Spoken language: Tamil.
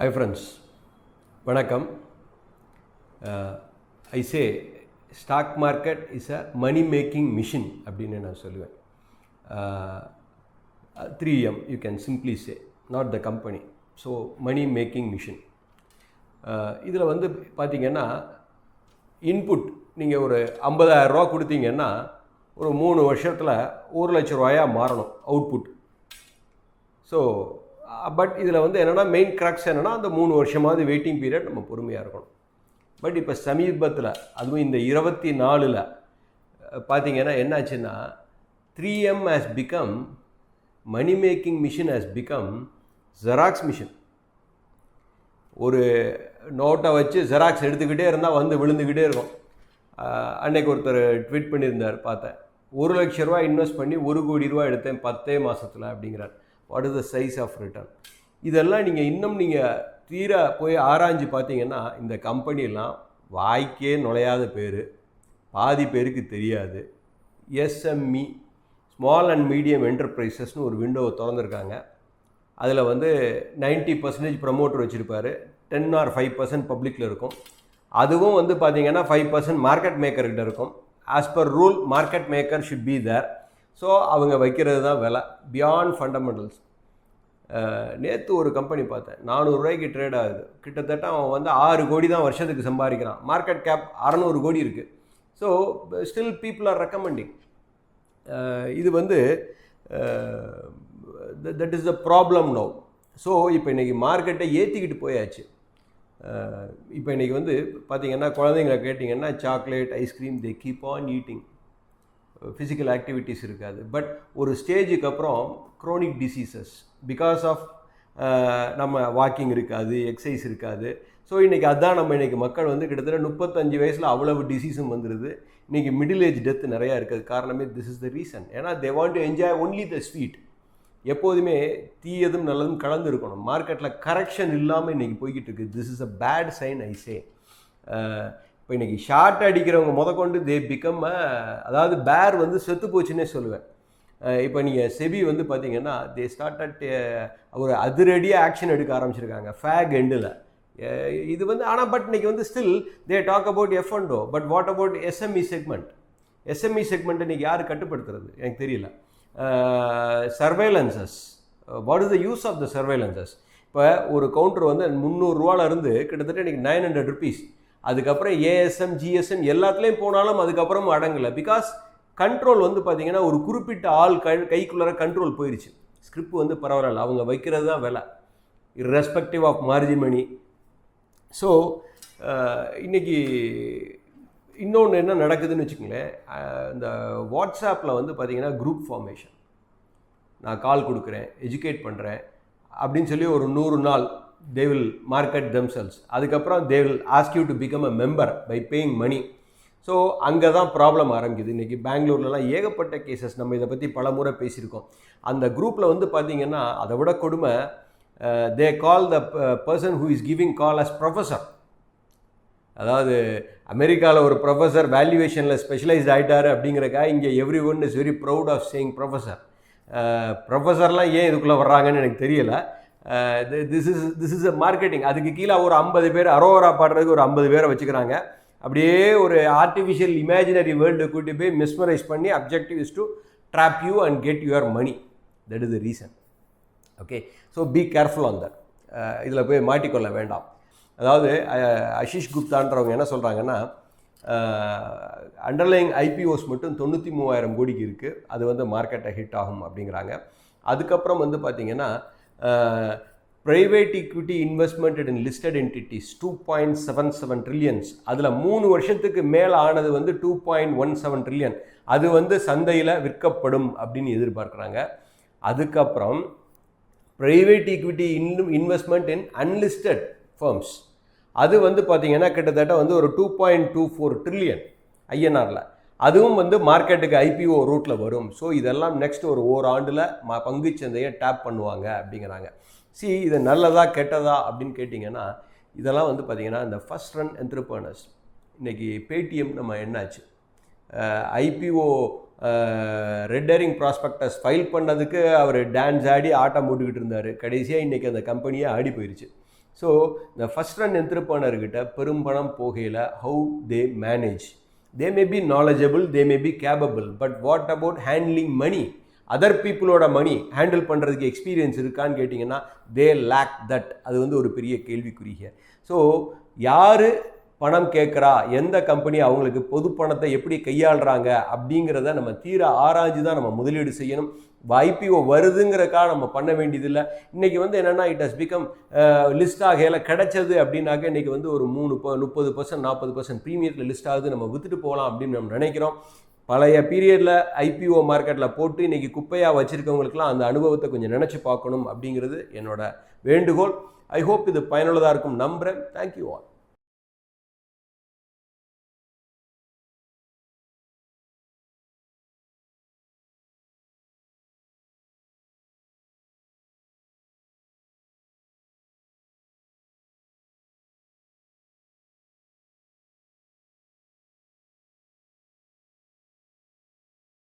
Hi friends, வணக்கம். I say stock market is a money making machine அப்படின்னு நான் சொல்லுவேன். 3M you can simply say, not the company. So money making machine. இதில் வந்து பார்த்தீங்கன்னா இன்புட் நீங்கள் ஒரு 50,000 ரூபா கொடுத்தீங்கன்னா ஒரு 3 வருஷத்தில் 1,00,000 ரூபாயாக மாறணும் அவுட்புட். ஸோ பட் இதில் வந்து என்னென்னா மெயின் கிராக்ஸ் என்னென்னா அந்த 3 வருஷமாவது வெயிட்டிங் பீரியட் நம்ம பொறுமையாக இருக்கணும். பட் இப்போ சமீபத்தில் அதுவும் இந்த 24 பார்த்தீங்கன்னா என்னாச்சுன்னா 3M has become money making machine has become Xerox machine. ஒரு நோட்டை வச்சு ஜெராக்ஸ் எடுத்துக்கிட்டே இருந்தால் வந்து விழுந்துக்கிட்டே இருக்கும். அன்னைக்கு ஒருத்தர் ட்வீட் பண்ணியிருந்தார், பார்த்தேன். 1,00,000 ரூபா இன்வெஸ்ட் பண்ணி 1 கோடி ரூபா எடுத்தேன் 10 மாதத்தில் அப்படிங்கிறார். What is the size of return? இதெல்லாம் நீங்கள் தீர போய் ஆராய்ஞ்சு பார்த்தீங்கன்னா இந்த கம்பெனியெல்லாம் வாய்க்கே நுழையாத பேர், பாதி பேருக்கு தெரியாது. எஸ்எம்இ ஸ்மால் அண்ட் மீடியம் என்டர்பிரைசஸ்னு ஒரு விண்டோவை திறந்துருக்காங்க. அதில் வந்து 90% ப்ரமோட்டர் வச்சுருப்பார், 10 or 5% பப்ளிக்கில் இருக்கும். அதுவும் வந்து பார்த்திங்கன்னா 5% மார்க்கெட் மேக்கர்கிட்ட இருக்கும். As per rule market maker should be there. So அவங்க வைக்கிறது தான் விலை, பியாண்ட் ஃபண்டமெண்டல்ஸ். நேற்று ஒரு கம்பெனி பார்த்தேன், 400 ரூபாய்க்கு ட்ரேட் ஆகுது. கிட்டத்தட்ட அவன் வந்து 6 கோடி தான் வருஷத்துக்கு சம்பாதிக்கிறான். மார்க்கெட் கேப் 600 கோடி இருக்குது. So still people are recommending. இது வந்து that is the problem no. So இப்போ இன்றைக்கி மார்க்கெட்டை ஏற்றிக்கிட்டு போயாச்சு. இப்போ இன்றைக்கி வந்து பார்த்திங்கன்னா குழந்தைங்களை கேட்டிங்கன்னா chocolate, ice cream, they keep on eating. Physical activities இருக்காது. பட் ஒரு ஸ்டேஜுக்கு அப்புறம் க்ரோனிக் டிசீசஸ் பிகாஸ் ஆஃப் நம்ம வாக்கிங் இருக்காது, எக்ஸசைஸ் இருக்காது. ஸோ இன்றைக்கி அதுதான் நம்ம இன்றைக்கி மக்கள் வந்து கிட்டத்தட்ட 35 வயசில் அவ்வளவு டிசீஸும் வந்துடுது. இன்றைக்கி மிடில் ஏஜ் டெத்து நிறையா இருக்குது. காரணமே திஸ் இஸ் த ரீசன். ஏன்னா they want to enjoy only the sweet. எப்போதுமே தீயதும் நல்லதும் கலந்து இருக்கணும். மார்க்கெட்டில் கரெக்ஷன் இல்லாமல் இன்றைக்கி போய்கிட்டு இருக்குது. This is a bad sign I say. இப்போ இன்றைக்கி ஷார்ட் அடிக்கிறவங்க முதற்கொண்டு தே பிகம் அதாவது பேர் வந்து செத்து போச்சுன்னே சொல்லுவேன். இப்போ நீங்கள் செபி வந்து பார்த்தீங்கன்னா தே ஸ்டார்ட் ஒரு அதிரடியாக ஆக்ஷன் எடுக்க ஆரம்பிச்சிருக்காங்க ஃபேக் எண்டில். இது வந்து ஆனால் பட் இன்றைக்கி வந்து still they talk about F&O. But what about SME segment? SME segment இன்றைக்கி யார் கட்டுப்படுத்துறது எனக்கு தெரியல. Surveillances, what is the use of the surveillances? இப்போ ஒரு கவுண்டர் வந்து 300 ரூபாலேருந்து கிட்டத்தட்ட இன்றைக்கி 900 rupees. அதுக்கப்புறம் ஏஎஸ்எம், ஜிஎஸ்எம் எல்லாத்துலேயும் போனாலும் அதுக்கப்புறம் அடங்கலை. பிகாஸ் கண்ட்ரோல் வந்து பார்த்திங்கன்னா ஒரு குறிப்பிட்ட ஆள் கைக்குள்ளார கண்ட்ரோல் போயிடுச்சு. ஸ்கிரிப்ட் வந்து பரவாயில்ல, அவங்க வைக்கிறது தான் விலை, irrespective of margin money. So இன்றைக்கி இன்னொன்று என்ன நடக்குதுன்னு வச்சுக்கோங்களேன். இந்த வாட்ஸ்ஆப்பில் வந்து பார்த்திங்கன்னா குரூப் ஃபார்மேஷன். நான் கால் கொடுக்குறேன், எஜுகேட் பண்ணுறேன் அப்படின்னு சொல்லி ஒரு 100 நாள் they will market themselves. அதுக்கப்புறம் they will ask you to become a member by paying money. So அங்கே தான் ப்ராப்ளம் ஆரம்பிக்குது. இன்றைக்கி பெங்களூர்லலாம் ஏகப்பட்ட கேசஸ், நம்ம இதை பற்றி பல முறை பேசியிருக்கோம். அந்த குரூப்பில் வந்து பார்த்திங்கன்னா அதை விட கொடுமை, they call the person who is giving call as professor. அதாவது அமெரிக்காவில் ஒரு ப்ரொஃபஸர் வேல்யூவேஷனில் ஸ்பெஷலைஸ்ட் ஆகிட்டார் அப்படிங்கிறக்கா இங்கே everyone is very proud of saying professor. ப்ரொஃபஸர்லாம் ஏன் இதுக்குள்ளே வர்றாங்கன்னு எனக்கு தெரியலை. This is a marketing. அதுக்கு கீழே ஒரு 50 பேர் அரோரா பாடுறதுக்கு ஒரு 50 பேரை வச்சுக்கிறாங்க. அப்படியே ஒரு ஆர்டிஃபிஷியல் இமேஜினரி வேர்ல்டு கூட்டி போய் மிஸ்மரைஸ் பண்ணி objective is to trap you and get your money. That is the reason. Okay, so be careful on that. இதில் போய் மாட்டிக்கொள்ள வேண்டாம். அதாவது ஆஷிஷ் குப்தான்றவங்க என்ன சொல்கிறாங்கன்னா, அண்டர்லைங் ஐபிஓஸ் மட்டும் 93,000 கோடிக்கு இருக்குது. அது வந்து மார்க்கெட்டை ஹிட் ஆகும் அப்படிங்கிறாங்க. அதுக்கப்புறம் வந்து பார்த்திங்கன்னா ப்ரைவேட் ஈக்விட்டி இன்வெஸ்ட்மெண்ட் இன் லிஸ்டட் என்டிட்டிஸ் 2.77 trillion. அதில் 3 வருஷத்துக்கு மேலே ஆனது வந்து 2.17 trillion. அது வந்து சந்தையில் விற்கப்படும் அப்படின்னு எதிர்பார்க்குறாங்க. அதுக்கப்புறம் ப்ரைவேட் ஈக்விட்டி இன்வெஸ்ட்மெண்ட் இன் அன்லிஸ்டட் ஃபர்ம்ஸ், அது வந்து பார்த்திங்கன்னா கிட்டத்தட்ட வந்து ஒரு 2.24 trillion ஐஎன்ஆரில். அதுவும் வந்து மார்க்கெட்டுக்கு ஐபிஓ ரூட்டில் வரும். ஸோ இதெல்லாம் நெக்ஸ்ட் ஒரு ஓராண்டில் பங்குச்சந்தையை டேப் பண்ணுவாங்க அப்படிங்கிறாங்க. இது நல்லதா கெட்டதா அப்படின்னு கேட்டிங்கன்னா, இதெல்லாம் வந்து பார்த்திங்கன்னா இந்த ஃபஸ்ட் ரன் என்டர்பிரனர்ஸ். இன்றைக்கி பேடிஎம் நம்ம என்னாச்சு, IPO red herring prospectus file பண்ணதுக்கு அவர் டான்ஸ் ஆடி ஆட்டம் போட்டுக்கிட்டு இருந்தார். கடைசியாக இன்றைக்கி அந்த கம்பெனியே ஆடி போயிடுச்சு. ஸோ இந்த ஃபஸ்ட் ரன் என்டர்பிரனர்கிட்ட பெரும்பணம் போகையில் how they manage, they may be knowledgeable, they may be capable, but what about handling money, other பீப்புளோட மணி ஹேண்டில் பண்ணுறதுக்கு எக்ஸ்பீரியன்ஸ் இருக்கான்னு கேட்டிங்கன்னா தே லேக் தட். அது வந்து ஒரு பெரிய கேள்விக்குரிய. ஸோ யார் பணம் கேட்குறா, எந்த கம்பெனி அவங்களுக்கு பொது பணத்தை எப்படி கையாளுறாங்க அப்படிங்கிறத நம்ம தீர ஆராய்ச்சி தான் நம்ம முதலீடு செய்யணும். ஐபிஓ வருதுங்கிறக்காக நம்ம பண்ண வேண்டியதில்லை. இன்றைக்கி வந்து என்னென்னா இட் ஹஸ் பிகம் லிஸ்ட் ஆகையில் கிடைச்சது அப்படின்னாக்க இன்றைக்கி வந்து ஒரு 30% 40% ப்ரீமியத்தில் லிஸ்ட் ஆகுது, நம்ம விற்றுட்டு போகலாம் அப்படின்னு நம்ம நினைக்கிறோம். பழைய பீரியடில் ஐபிஓ மார்க்கெட்டில் போட்டு இன்றைக்கி குப்பையாக வச்சுருக்கவங்களுக்குலாம் அந்த அனுபவத்தை கொஞ்சம் நினச்சி பார்க்கணும் அப்படிங்கிறது என்னோட வேண்டுகோள். ஐ ஹோப் இது பயனுள்ளதாக இருக்கும் நம்புகிறேன். Thank you all.